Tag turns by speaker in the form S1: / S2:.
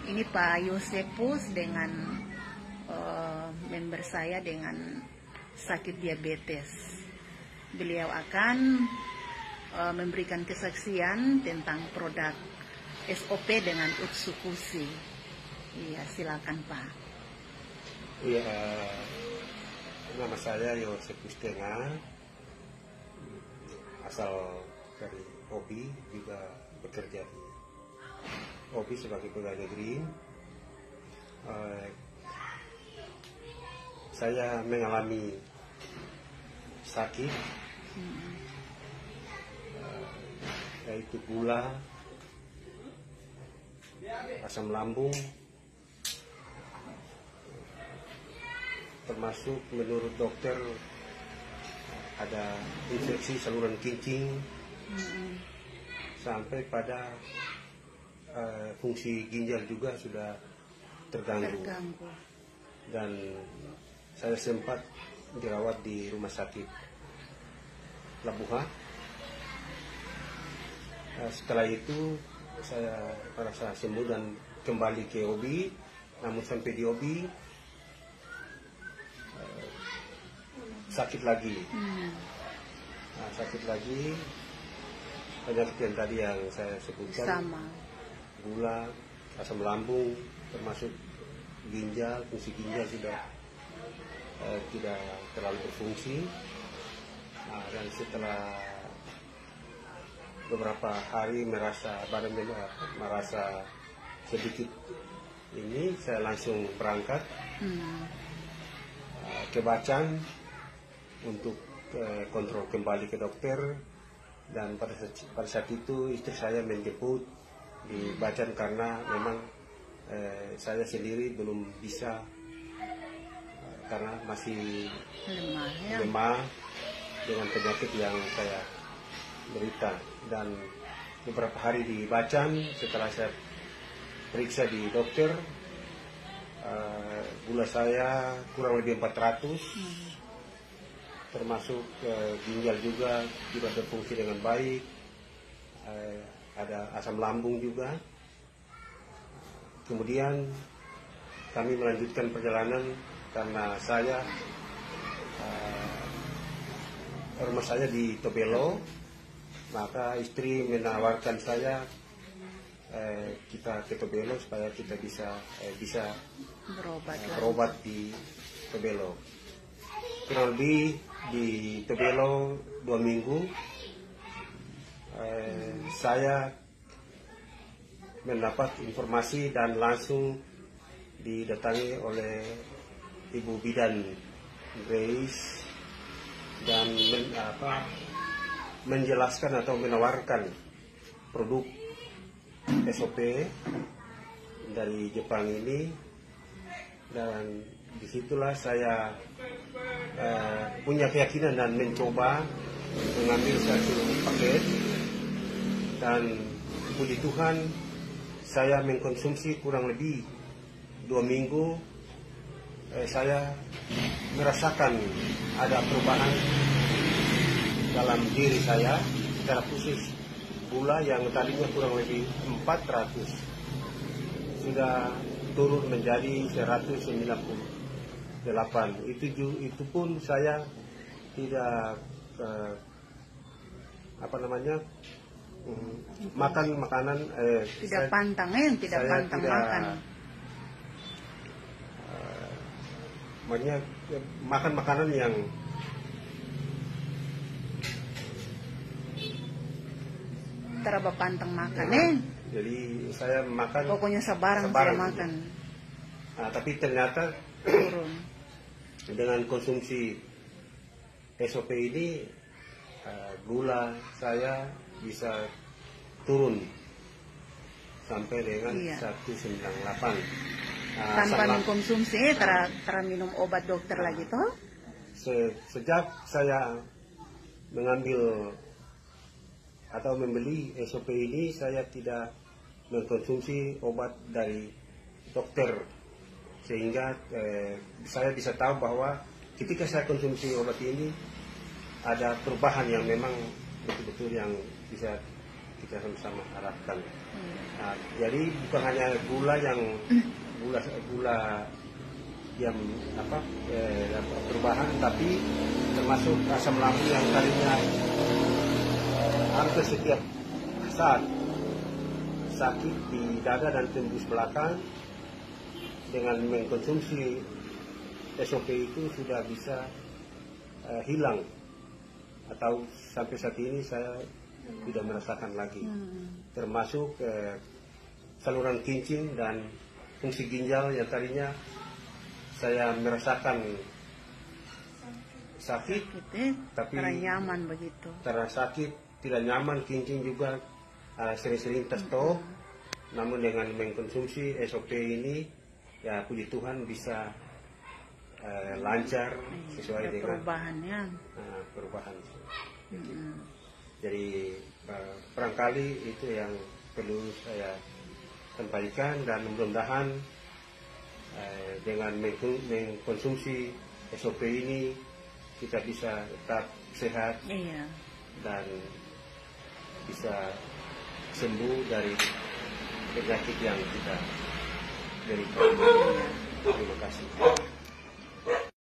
S1: Ini Pak Yosepus dengan member saya dengan sakit diabetes. Beliau akan memberikan kesaksian tentang produk SOP dengan Utsukushi. Iya, silakan Pak.
S2: Iya, nama saya Yosepus Tengah, asal dari Obi, juga bekerja di Obi sebagai pegawai negeri. Saya mengalami sakit, yaitu gula, asam lambung, termasuk menurut dokter ada infeksi saluran kencing, sampai pada fungsi ginjal juga sudah terganggu. Dan saya sempat dirawat di rumah sakit Labuha. Setelah itu saya merasa sembuh dan kembali ke Obi, namun sampai di Obi sakit lagi. Sakit lagi, penyakit yang tadi yang saya sebutkan,
S1: Sama.
S2: gula, asam lambung, termasuk ginjal, fungsi ginjal sudah tidak terlalu berfungsi. Dan setelah beberapa hari merasa sedikit ini, saya langsung berangkat ke Bacan untuk kontrol kembali ke dokter. Dan pada saat itu istri saya menjemput di Bacan karena memang saya sendiri belum bisa, karena masih lemah dengan penyakit yang saya derita. Dan beberapa hari di Bacan, setelah saya periksa di dokter, gula saya kurang lebih 400, termasuk ginjal juga tidak berfungsi dengan baik, ada asam lambung juga. Kemudian kami melanjutkan perjalanan karena rumah saya di Tobelo, maka istri menawarkan saya kita ke Tobelo supaya kita bisa berobat di Tobelo. Kurang lebih di Tobelo 2 minggu. Saya mendapat informasi dan langsung didatangi oleh Ibu Bidan Grace dan menjelaskan atau menawarkan produk SOP dari Jepang ini. Dan disitulah saya punya keyakinan dan mencoba mengambil satu paket, dan puji Tuhan saya mengkonsumsi kurang lebih 2 minggu. Saya merasakan ada perubahan dalam diri saya, secara khusus gula yang tadinya kurang lebih 400 sudah turun menjadi 198. Itu pun saya tidak makan makanan
S1: tidak pantang makan.
S2: Makan makanan yang
S1: teraba pantang makan.
S2: Jadi saya makan,
S1: pokoknya sebarang saya makan.
S2: Tapi ternyata
S1: turun.
S2: Dengan konsumsi SOP ini, gula saya bisa turun sampai dengan 198.
S1: Tanpa mengkonsumsi, minum obat dokter lagi toh?
S2: Sejak saya mengambil atau membeli SOP ini, saya tidak mengkonsumsi obat dari dokter, sehingga saya bisa tahu bahwa ketika saya konsumsi obat ini ada perubahan yang memang betul-betul yang bisa kita sama-sama harapkan. Nah, jadi bukan hanya gula yang perubahan, tapi termasuk asam lambung yang tadinya hampir setiap saat sakit di dada dan tembus belakang, dengan mengkonsumsi SOP itu sudah bisa hilang, atau sampai saat ini saya tidak merasakan lagi. Termasuk saluran kencing dan fungsi ginjal yang tadinya saya merasakan sakit, tapi
S1: nyaman begitu.
S2: Karena sakit, tidak nyaman, kencing juga sering-sering terstop. Namun dengan mengkonsumsi SOP ini, ya puji Tuhan bisa lancar sesuai dengan perubahan. Jadi barangkali itu yang perlu saya sampaikan, dan mudah-mudahan dengan mengkonsumsi SOP ini kita bisa tetap sehat dan bisa sembuh dari penyakit yang kita derita. Terima kasih.